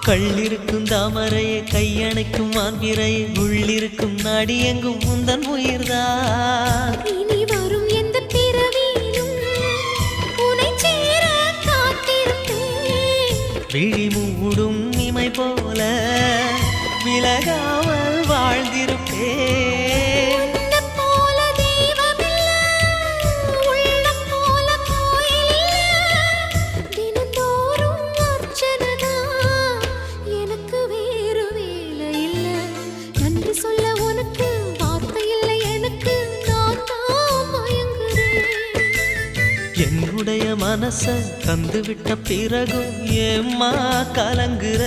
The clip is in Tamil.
கள்ளிருக்கும் தாமரையை கையணைக்கும் மான்பிரையை உள்ளிருக்கும் நாடி எங்கும் முந்தன் உயிர்தான். இனி வரும் எந்த பிறவியிலும் உனை சேர காத்திருப்பேன். விழி மூடும் இமை போல விலகாமல் வாழ்ந்திருப்பேன். என்னுடைய மனச தந்துவிட்ட பிறகும் ஏம்மா கலங்குற?